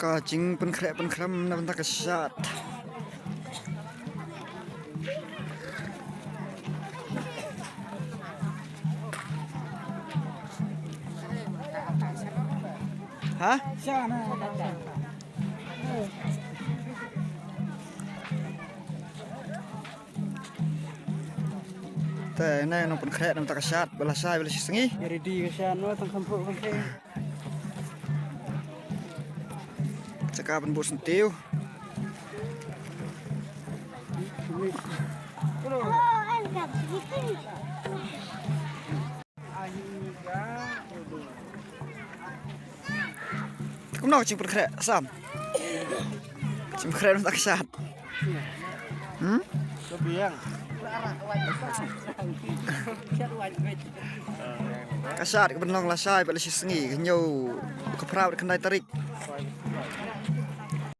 ก็จริงเป็นแคร์เป็นคำนับเป็นตากชาติฮะแต่แน่นอนเป็นแคร์นับเป็นตากชาติเวลาใช้เวลาสิ่งนี้อย่าดีกับฉันว่าต้องคำพูดคำเพลงจะกลายเป็นบุตรสติวcũng nói chừng bật khẽ sắm chừng khẽ nó đặc sản cá sạt cái bên lòng là sai vậy là chỉ nghỉ cái nhiều cái phao cái này tarik